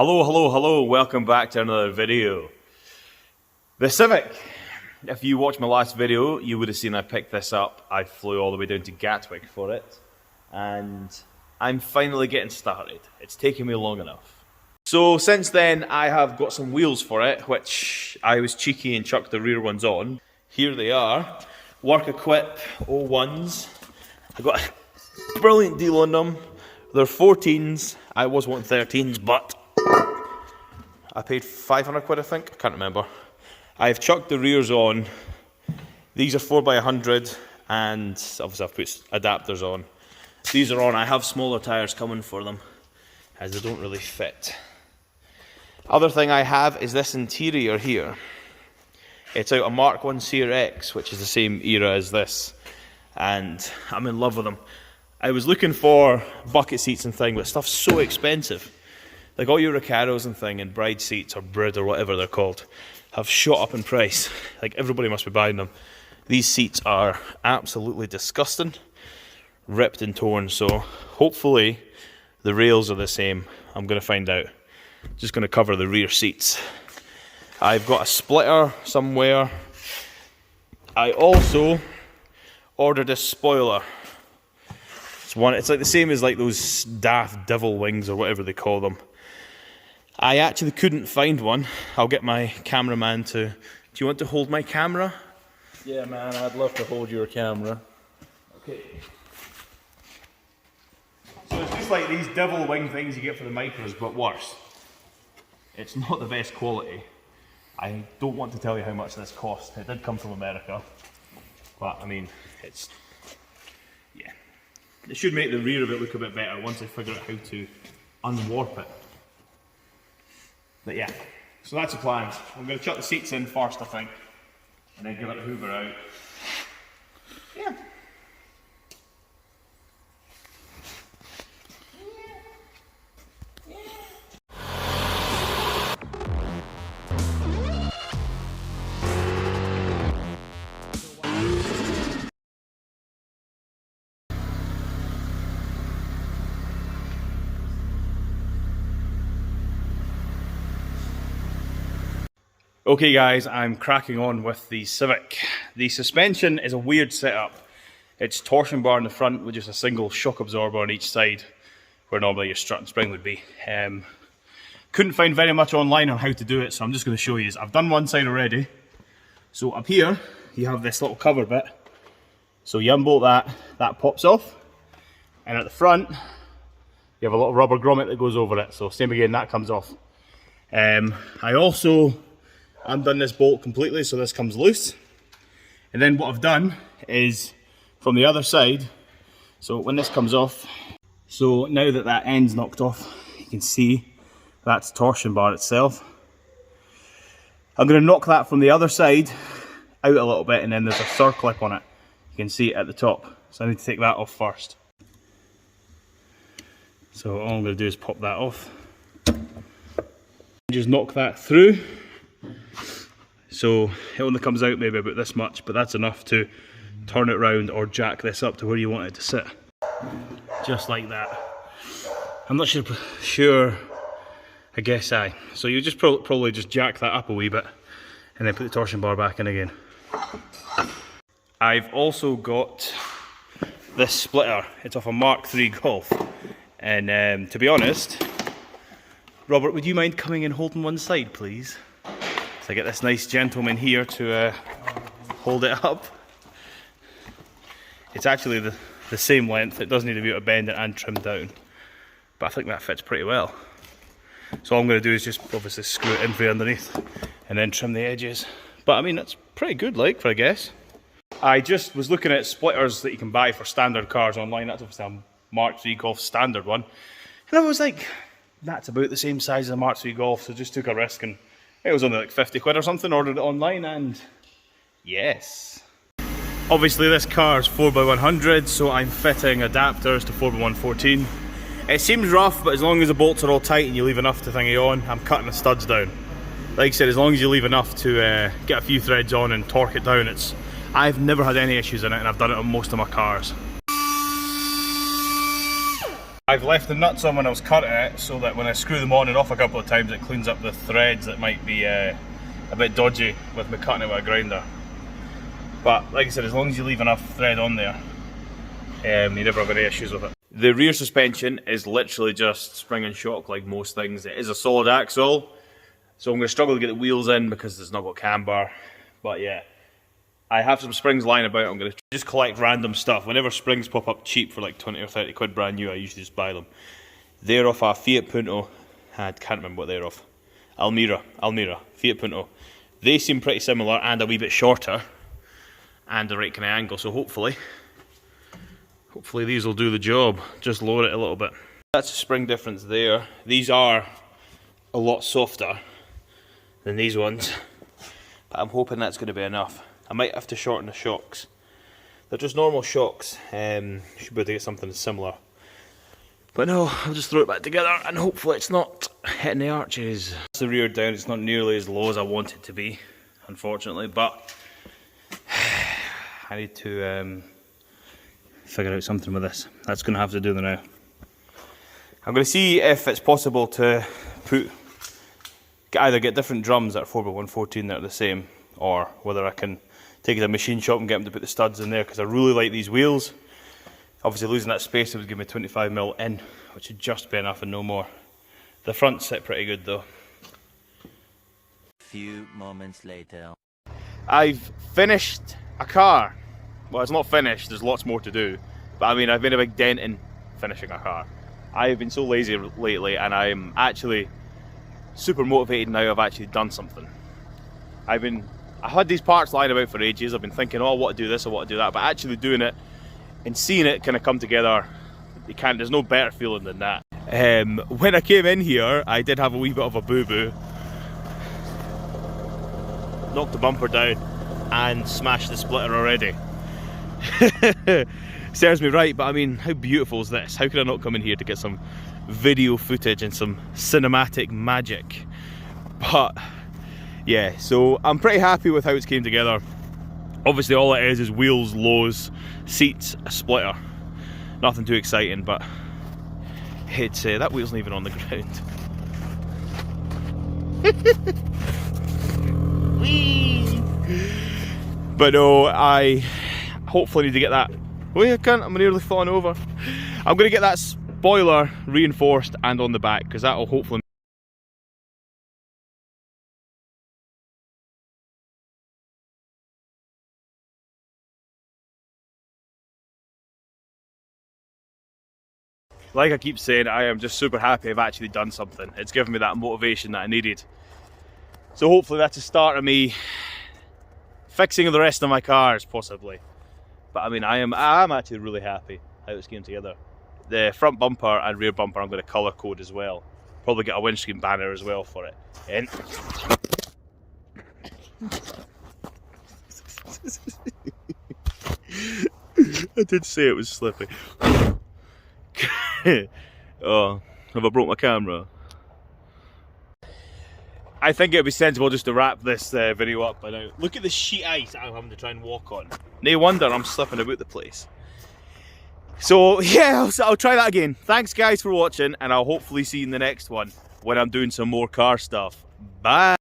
Hello, welcome back to another video. The Civic. If you watched my last video, you would have seen I picked this up. I flew all the way down to Gatwick for it, and I'm finally getting started. It's taken me long enough. So since then, I have got some wheels for it, which I was cheeky and chucked the rear ones on. Here they are, Work Equip 01s. I got a brilliant deal on them. They're 14s. I was wanting 13s, but I paid 500 quid, I think. I can't remember. I've chucked the rears on. These are 4x100, and obviously I've put adapters on. These are on. I have smaller tyres coming for them, as they don't really fit. Other thing I have is this interior here. It's out a Mark 1 CRX, which is the same era as this, and I'm in love with them. I was looking for bucket seats and thing, but stuff's so expensive. Like all your Recaros and thing, and bride seats or Brid or whatever they're called, have shot up in price. Like everybody must be buying them. These seats are absolutely disgusting, ripped and torn. So hopefully the rails are the same. I'm going to find out. Just going to cover the rear seats. I've got a splitter somewhere. I also ordered a spoiler. It's like the same as like those daft devil wings or whatever they call them. I actually couldn't find one. I'll get my cameraman to... Do you want to hold my camera? Yeah, man, I'd love to hold your camera. Okay. So it's just like these devil wing things you get for the micros, but worse. It's not the best quality. I don't want to tell you how much this cost. It did come from America. But, I mean, it's... yeah. It should make the rear of it look a bit better once I figure out how to unwarp it. But yeah, so that's the plan. I'm going to chuck the seats in first, I think, and then give it a hoover out. Yeah. Okay guys, I'm cracking on with the Civic. The suspension is a weird setup. It's torsion bar in the front with just a single shock absorber on each side, where normally your strut and spring would be. Couldn't find very much online on how to do it, so I'm just going to show you. I've done one side already. So up here, you have this little cover bit. So you unbolt that, that pops off. And at the front, you have a little rubber grommet that goes over it. So same again, that comes off. I also undone this bolt completely, so this comes loose. And then what I've done is from the other side, so when this comes off, so now that that end's knocked off, you can see that's torsion bar itself. I'm going to knock that from the other side out a little bit, and then there's a circlip on it. You can see it at the top, so I need to take that off first. So all I'm going to do is pop that off. Just knock that through. So it only comes out maybe about this much, but that's enough to turn it round or jack this up to where you want it to sit. Just like that. I'm not sure, I guess aye. So you just probably just jack that up a wee bit and then put the torsion bar back in again. I've also got this splitter. It's off a Mk3 Golf. And to be honest, Robert, would you mind coming and holding one side, please? So I get this nice gentleman here to hold it up. It's actually the same length. It does need to be able to bend it and trim down, but I think that fits pretty well. So all I'm going to do is just obviously screw it in for underneath and then trim the edges. But I mean, that's pretty good, like, for a guess. I just was looking at splitters that you can buy for standard cars online. That's obviously a Mk3 Golf standard one, and I was like, that's about the same size as a Mk3 Golf, so just took a risk, and it was only like 50 quid or something, ordered it online, and yes. Obviously this car is 4x100, so I'm fitting adapters to 4x114. It seems rough, but as long as the bolts are all tight and you leave enough to thingy on, I'm cutting the studs down. Like I said, as long as you leave enough to get a few threads on and torque it down, I've never had any issues in it, and I've done it on most of my cars. I've left the nuts on when I was cutting it so that when I screw them on and off a couple of times it cleans up the threads that might be a bit dodgy with me cutting it with a grinder. But like I said, as long as you leave enough thread on there, you never have any issues with it. The rear suspension is literally just spring and shock like most things. It is a solid axle, so I'm going to struggle to get the wheels in because it's not got camber. But yeah, I have some springs lying about. I'm going to just collect random stuff. Whenever springs pop up cheap for like 20 or 30 quid brand new, I usually just buy them. They're off a Fiat Punto. I can't remember what they're off. Almira, Fiat Punto. They seem pretty similar and a wee bit shorter and the right kind of angle, so hopefully these will do the job. Just lower it a little bit. That's a spring difference there. These are a lot softer than these ones, but I'm hoping that's going to be enough. I might have to shorten the shocks. They're just normal shocks. Should be able to get something similar. But no, I'll just throw it back together and hopefully it's not hitting the arches. It's the rear down, it's not nearly as low as I want it to be, unfortunately, but I need to figure out something with this. That's going to have to do now. I'm going to see if it's possible to either get different drums that are 4x114 that are the same, or whether I can take it to a machine shop and get them to put the studs in there, because I really like these wheels. Obviously losing that space would give me 25mm in, which would just be enough and no more. The fronts sit pretty good though. Few moments later. I've finished a car. Well, it's not finished, there's lots more to do. But I mean, I've made a big dent in finishing a car. I have been so lazy lately and I'm actually super motivated now. I've actually done something. I had these parts lying about for ages. I've been thinking, oh, I want to do this, I want to do that. But actually doing it and seeing it kind of come together, there's no better feeling than that. When I came in here, I did have a wee bit of a boo-boo. Knocked the bumper down and smashed the splitter already. Serves me right, but I mean, how beautiful is this? How could I not come in here to get some video footage and some cinematic magic? But yeah, so I'm pretty happy with how it's came together. Obviously all it is wheels, lows, seats, a splitter. Nothing too exciting, but it's that wheel's not even on the ground. Whee! But no, I hopefully need to get that. Wait, I can't, I'm nearly falling over. I'm going to get that spoiler reinforced and on the back, because that will hopefully. Like I keep saying, I am just super happy I've actually done something. It's given me that motivation that I needed. So hopefully that's a start of me fixing the rest of my cars, possibly. But I mean, I'm actually really happy how this came together. The front bumper and rear bumper I'm going to colour code as well. Probably get a windscreen banner as well for it. And I did say it was slippy. Oh, have I broke my camera? I think it'd be sensible just to wrap this video up by now. Look at the sheet ice I'm having to try and walk on. No wonder I'm slipping about the place. So yeah, I'll try that again. Thanks guys for watching, and I'll hopefully see you in the next one when I'm doing some more car stuff. Bye!